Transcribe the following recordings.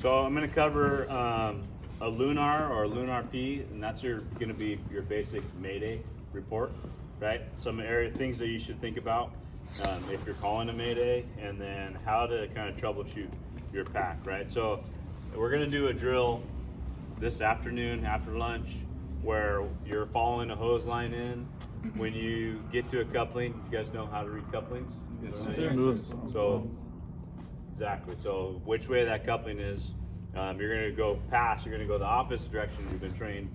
So I'm going to cover a L.U.N.A.R or L.U.N.A.R P, and that's going to be your basic Mayday report, right? Some area things that you should think about if you're calling a Mayday, and then how to kind of troubleshoot your pack, right? So we're going to do a drill this afternoon after lunch where you're following a hose line in. When you get to a coupling, you guys know how to read couplings? Yes, sir. So exactly. So which way that coupling is, you're going to go past. You're going to go the opposite direction you've been trained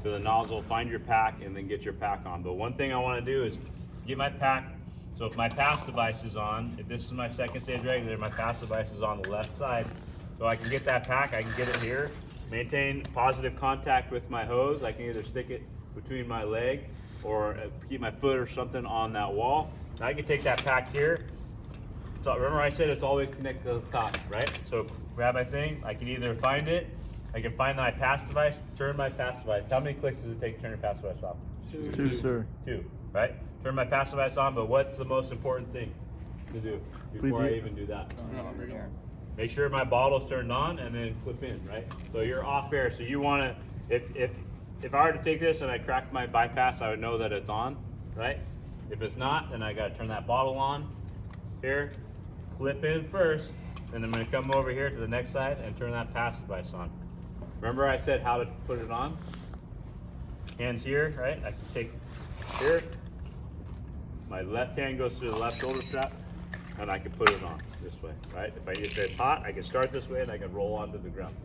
to the nozzle. Find your pack and then get your pack on. But one thing I want to do is get my pack. So if my pass device is on, if this is my second stage regulator, my pass device is on the left side. So I can get that pack. I can get it here. Maintain positive contact with my hose. I can either stick it between my leg or keep my foot or something on that wall. Now I can take that pack here. So remember I said it's always connected to the top, right? So grab my thing, I can either find it, I can find my pass device, turn my pass device. How many clicks does it take to turn your pass device off? Two, sir. Two, right? Turn my pass device on, but what's the most important thing to do before I even do that? Make sure my bottle's turned on and then clip in, right? So you're off air, so you wanna, if I were to take this and I cracked my bypass, I would know that it's on, right? If it's not, then I gotta turn that bottle on here, clip in first, and I'm gonna come over here to the next side and turn that pass device on. Remember I said how to put it on? Hands here, right? I can take here, my left hand goes to the left shoulder strap, and I can put it on this way, right? If I need to say it's hot, I can start this way and I can roll onto the ground.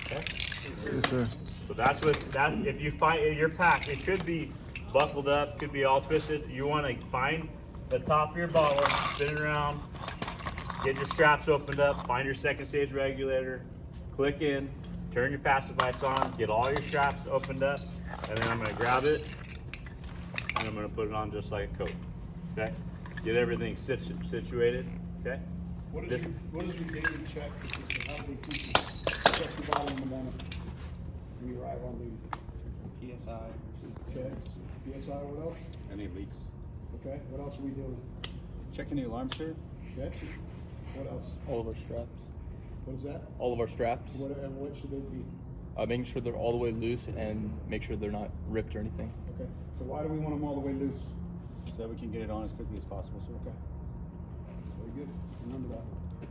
Okay? Yes, sir. So that's if you find your pack, it could be buckled up, could be all twisted. You want to find the top of your bottle, spin it around, get your straps opened up, find your second stage regulator, click in, turn your pass device on, get all your straps opened up, and then I'm going to grab it and I'm going to put it on just like a coat. Okay? Get everything situated. Okay? What is your daily check? How many people check the bottle in the morning when you arrive on duty? PSI. Okay. PSI, what else? Any leaks? Okay. What else are we doing? Checking the alarm, sir. Okay. What else? All of our straps. What is that? All of our straps. And what should they be? Making sure they're all the way loose and make sure they're not ripped or anything. Okay. So why do we want them all the way loose? So that we can get it on as quickly as possible, sir. Okay. Very good. Remember that.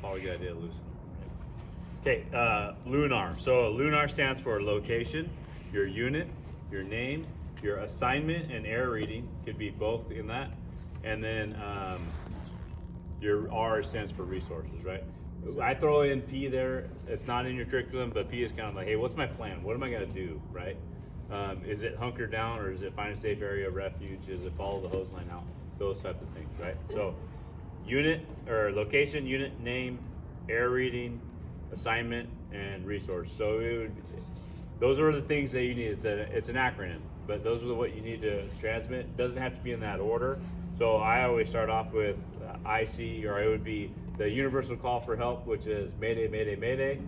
All you gotta do is loosen them. Okay, L.U.N.A.R. So L.U.N.A.R stands for location, your unit, your name, your assignment, and air reading could be both in that, and then your R stands for resources, right? I throw in P there. It's not in your curriculum, but P is kind of like, hey, what's my plan? What am I gonna do, right? Is it hunker down, or is it find a safe area of refuge? Is it follow the hose line out? Those types of things, right? So unit or location, unit, name, air reading, assignment, and resource. So those are the things that you need. It's an acronym, but those are what you need to transmit. It doesn't have to be in that order. So I always start off with IC, or it would be the universal call for help, which is Mayday, Mayday, Mayday.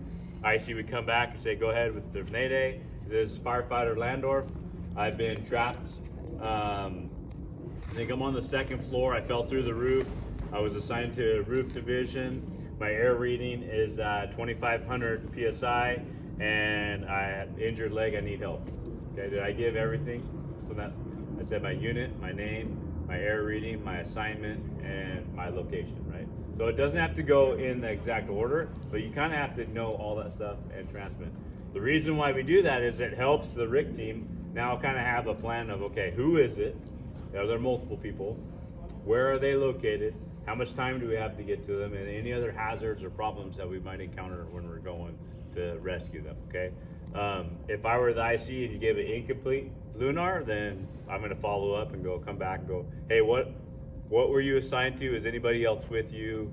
IC would come back and say, go ahead with the Mayday. This is firefighter Landorf. I've been trapped. I think I'm on the second floor. I fell through the roof. I was assigned to roof division. My air reading is 2,500 PSI, and I have injured leg. I need help. Okay, did I give everything from that? I said my unit, my name, my air reading, my assignment, and my location, right? So it doesn't have to go in the exact order, but you kind of have to know all that stuff and transmit. The reason why we do that is it helps the RIC team now kind of have a plan of, okay, who is it? Are there multiple people? Where are they located? How much time do we have to get to them? And any other hazards or problems that we might encounter when we're going to rescue them, okay? If I were the IC and you gave it incomplete L.U.N.A.R, then I'm gonna follow up and come back and go, hey, what were you assigned to? Is anybody else with you?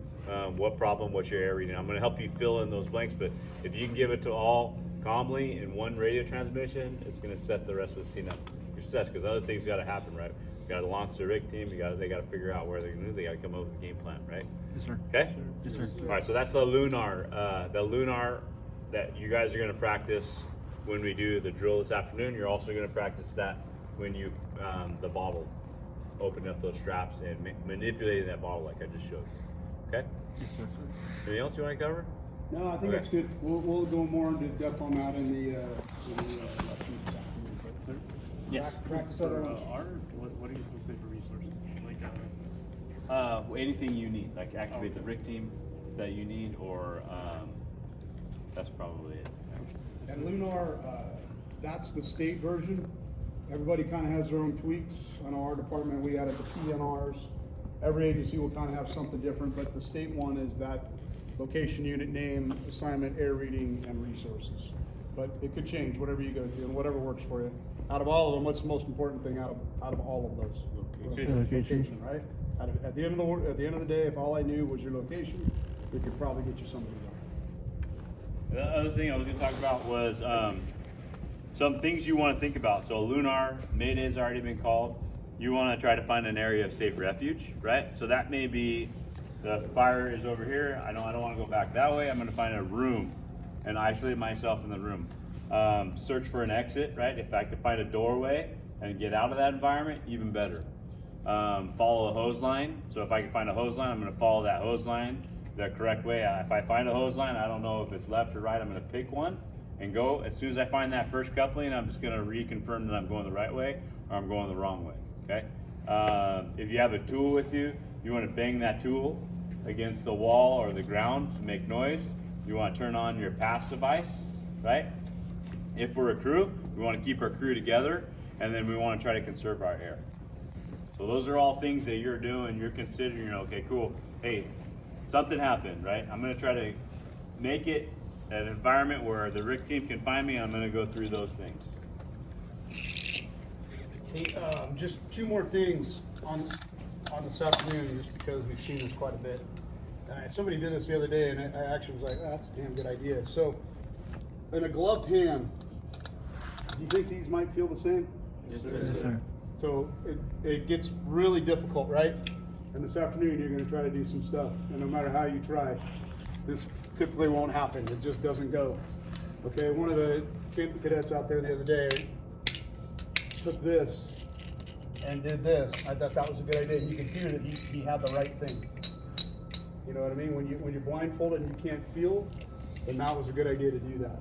What problem, what's your air reading? I'm gonna help you fill in those blanks, but if you can give it to all calmly in one radio transmission, it's gonna set the rest of the scene up for success, because other things gotta happen, right? You gotta launch the RIC team, they gotta figure out where they're gonna do, they gotta come up with a game plan, right? Yes, sir. Okay? Yes, sir. All right, so that's the L.U.N.A.R. The L.U.N.A.R that you guys are gonna practice when we do the drill this afternoon. You're also gonna practice that when you, the bottle, opening up those straps and manipulating that bottle like I just showed you. Okay? Yes, sir. Anything else you wanna cover? No, I think Okay. that's good. We'll go more into depth on that in the lesson this afternoon, but Yes. practice For other ones. R, what are you supposed to say for resources? Like, Anything you need, like activate the RIC team that you need, or that's probably it. And L.U.N.A.R, that's the state version. Everybody kind of has their own tweaks. I know our department, we added the PNRs. Every agency will kind of have something different, but the state one is that location, unit name, assignment, air reading, and resources. But it could change, whatever you go to, and whatever works for you. Out of all of them, what's the most important thing out of all of those? Location. Location. Right? At the end of the day, if all I knew was your location, we could probably get you somebody there. The other thing I was going to talk about was some things you want to think about. So L.U.N.A.R, Mayday's already been called. You want to try to find an area of safe refuge, right? So that may be the fire is over here. I don't want to go back that way. I'm going to find a room and isolate myself in the room. Search for an exit, right? If I could find a doorway and get out of that environment, even better. Follow a hose line. So if I can find a hose line, I'm going to follow that hose line the correct way. If I find a hose line, I don't know if it's left or right. I'm going to pick one and go. As soon as I find that first coupling, I'm just going to reconfirm that I'm going the right way or I'm going the wrong way. Okay. If you have a tool with you, you want to bang that tool against the wall or the ground to make noise. You want to turn on your pass device, right? If we're a crew, we want to keep our crew together, and then we want to try to conserve our air. So those are all things that you're doing, you're considering, okay, cool. Hey, something happened, right? I'm going to try to make it an environment where the RIC team can find me. I'm going to go through those things. Hey, just two more things on this afternoon, just because we've seen this quite a bit. Somebody did this the other day, and I actually was like, oh, that's a damn good idea. So, in a gloved hand, do you think these might feel the same? Yes, sir. So it gets really difficult, right? And this afternoon you're going to try to do some stuff, and no matter how you try, this typically won't happen. It just doesn't go. Okay, one of the cadets out there the other day took this and did this. I thought that was a good idea. You could hear that he had the right thing. You know what I mean? When you're blindfolded and you can't feel, then that was a good idea to do that.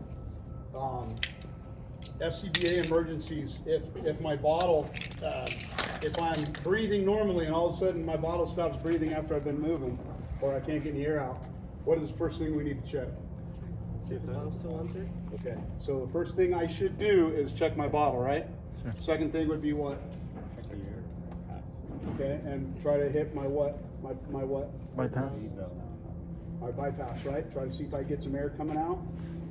SCBA emergencies, if my bottle, if I'm breathing normally and all of a sudden my bottle stops breathing after I've been moving, or I can't get any air out, what is the first thing we need to check? is the bottle still on, sir? Okay, so the first thing I should do is check my bottle, right? Sure. Second thing would be what? Check your air pass. Okay, and try to hit my what? My what? Bypass. My bypass, right? Try to see if I get some air coming out.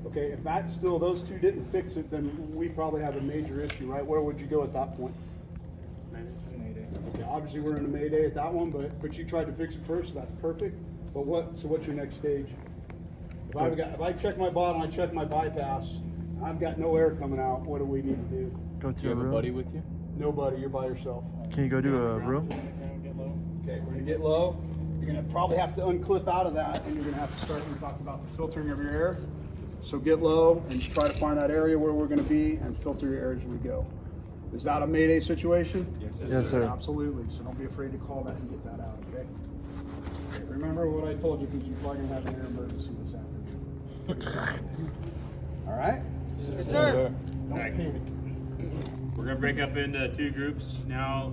Okay, if that's still, those two didn't fix it, then we probably have a major issue, right? Where would you go at that point? Mayday. Okay, obviously we're in a Mayday at that one, but you tried to fix it first, so that's perfect. But what's your next stage? If I check my bottle, I check my bypass, I've got no air coming out, what do we need to do? Go Do to you a have a room. buddy with you? Nobody, you're by yourself. Can you go to a room? Okay, we're gonna get low. You're gonna probably have to unclip out of that, and you're gonna have to start, we talked about the filtering of your air. So get low and try to find that area where we're gonna be and filter your air as we go. Is that a Mayday situation? Yes, sir. Absolutely, so don't be afraid to call that and get that out, okay? Okay, remember what I told you, because you're probably gonna have an air emergency this afternoon. All right? Yes, sir. Don't panic. We're going to break up into two groups now.